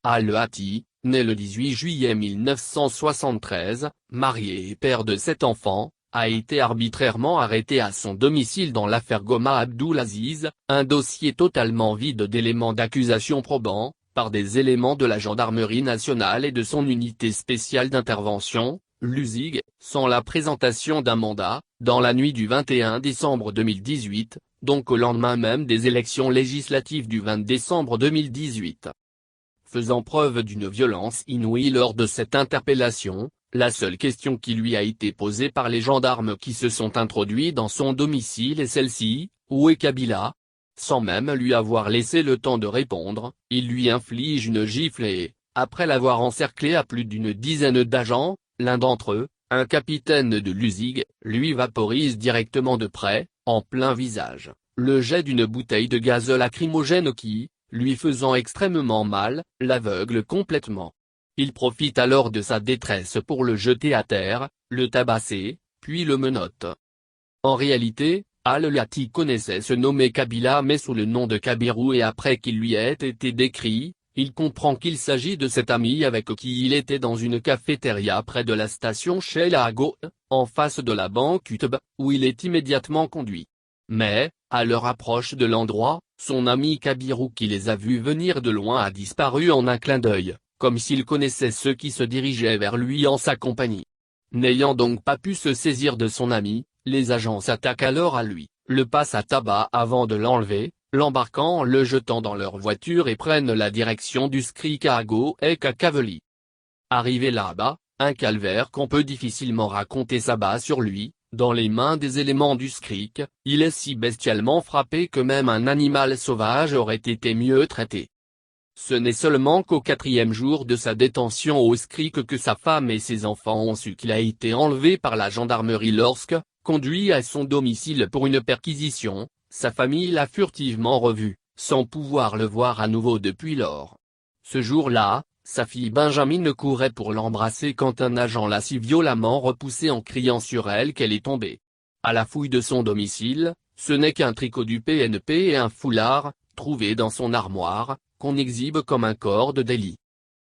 Al-Hati, né le 18 juillet 1973, marié et père de 7 enfants, a été arbitrairement arrêté à son domicile dans l'affaire Goma Abdulaziz, un dossier totalement vide d'éléments d'accusation probants, par des éléments de la gendarmerie nationale et de son unité spéciale d'intervention, l'USIG, sans la présentation d'un mandat, dans la nuit du 21 décembre 2018, donc au lendemain même des élections législatives du 20 décembre 2018. Faisant preuve d'une violence inouïe lors de cette interpellation, la seule question qui lui a été posée par les gendarmes qui se sont introduits dans son domicile est celle-ci: où est Kabila? Sans même lui avoir laissé le temps de répondre, il lui inflige une gifle et, après l'avoir encerclé à plus d'une dizaine d'agents, l'un d'entre eux, un capitaine de l'USIG, lui vaporise directement de près, en plein visage, le jet d'une bouteille de gaz lacrymogène qui, lui faisant extrêmement mal, l'aveugle complètement. Il profite alors de sa détresse pour le jeter à terre, le tabasser, puis le menotte. En réalité, Al-Hati connaissait ce nommé Kabila mais sous le nom de Kabirou, et après qu'il lui ait été décrit, il comprend qu'il s'agit de cet ami avec qui il était dans une cafétéria près de la station Shell à Ago, en face de la banque UTB, où il est immédiatement conduit. Mais, à leur approche de l'endroit, son ami Kabirou qui les a vus venir de loin a disparu en un clin d'œil, comme s'il connaissait ceux qui se dirigeaient vers lui en sa compagnie. N'ayant donc pas pu se saisir de son ami, les agents s'attaquent alors à lui, le passent à tabac avant de l'enlever, l'embarquant en le jetant dans leur voiture et prennent la direction du SCRIC à Ago et Kakaveli. Arrivé là-bas, un calvaire qu'on peut difficilement raconter s'abat sur lui. Dans les mains des éléments du SCRIC, il est si bestialement frappé que même un animal sauvage aurait été mieux traité. Ce n'est seulement qu'au 4e jour de sa détention au SCRIC que sa femme et ses enfants ont su qu'il a été enlevé par la gendarmerie lorsque, conduit à son domicile pour une perquisition, sa famille l'a furtivement revu, sans pouvoir le voir à nouveau depuis lors. Ce jour-là, sa fille Benjamine courait pour l'embrasser quand un agent l'a si violemment repoussée en criant sur elle qu'elle est tombée. À la fouille de son domicile, ce n'est qu'un tricot du PNP et un foulard, trouvés dans son armoire, qu'on exhibe comme un corps de délit.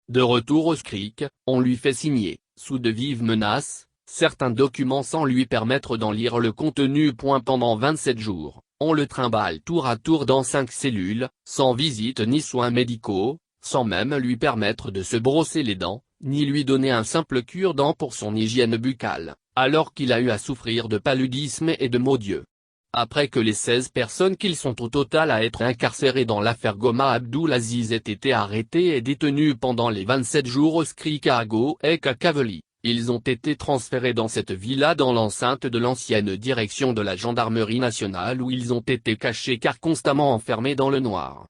De retour au SCRIC, on lui fait signer, sous de vives menaces, certains documents sans lui permettre d'en lire le contenu. Pendant 27 jours, on le trimballe tour à tour dans 5 cellules, sans visite ni soins médicaux, sans même lui permettre de se brosser les dents, ni lui donner un simple cure-dents pour son hygiène buccale, alors qu'il a eu à souffrir de paludisme et de maux d'yeux. Après que les 16 personnes qu'ils sont au total à être incarcérées dans l'affaire Goma Abdulaziz aient été arrêtées et détenues pendant les 27 jours au SCRIC à Ago et Kakaveli, ils ont été transférés dans cette villa dans l'enceinte de l'ancienne direction de la gendarmerie nationale où ils ont été cachés car constamment enfermés dans le noir.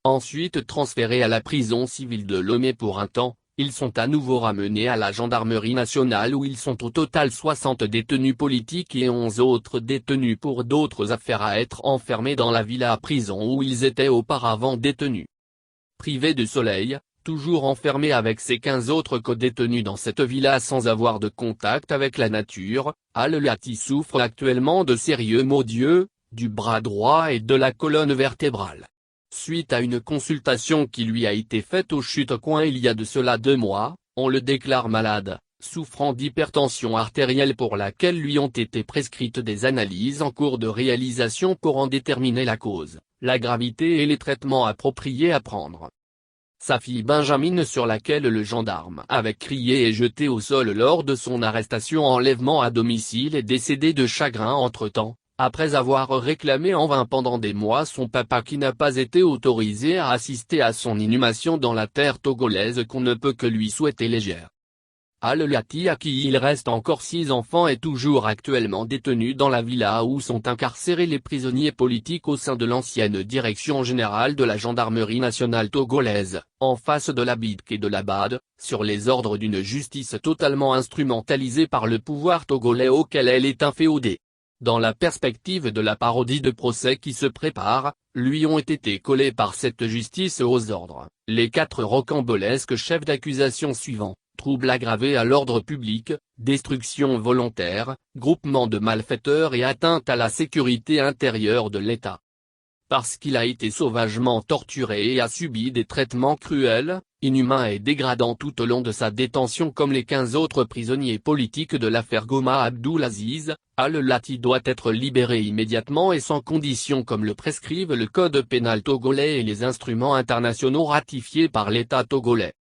Ensuite transférés à la prison civile de Lomé pour un temps, ils sont à nouveau ramenés à la gendarmerie nationale où ils sont au total 60 détenus politiques et 11 autres détenus pour d'autres affaires à être enfermés dans la villa-prison où ils étaient auparavant détenus. Privé de soleil, toujours enfermé avec ses 15 autres co-détenus dans cette villa sans avoir de contact avec la nature, Al-Hati souffre actuellement de sérieux maux d'yeux, du bras droit et de la colonne vertébrale. Suite à une consultation qui lui a été faite au Chute-Coin il y a de cela 2 mois, on le déclare malade, souffrant d'hypertension artérielle pour laquelle lui ont été prescrites des analyses en cours de réalisation pour en déterminer la cause, la gravité et les traitements appropriés à prendre. Sa fille Benjamine, sur laquelle le gendarme avait crié et jeté au sol lors de son arrestation enlèvement à domicile, est décédée de chagrin entre-temps, après avoir réclamé en vain pendant des mois son papa qui n'a pas été autorisé à assister à son inhumation dans la terre togolaise qu'on ne peut que lui souhaiter légère. Al-Hati, à qui il reste encore 6 enfants, est toujours actuellement détenu dans la villa où sont incarcérés les prisonniers politiques au sein de l'ancienne direction générale de la gendarmerie nationale togolaise, en face de la BIDC et de la BAD, sur les ordres d'une justice totalement instrumentalisée par le pouvoir togolais auquel elle est inféodée. Dans la perspective de la parodie de procès qui se prépare, lui ont été collés par cette justice aux ordres, les 4 rocambolesques chefs d'accusation suivants: troubles aggravés à l'ordre public, destruction volontaire, groupement de malfaiteurs et atteinte à la sécurité intérieure de l'État. Parce qu'il a été sauvagement torturé et a subi des traitements cruels, inhumains et dégradants tout au long de sa détention comme les 15 autres prisonniers politiques de l'affaire Goma Abdulaziz, Al-Lati doit être libéré immédiatement et sans condition comme le prescrivent le code pénal togolais et les instruments internationaux ratifiés par l'État togolais.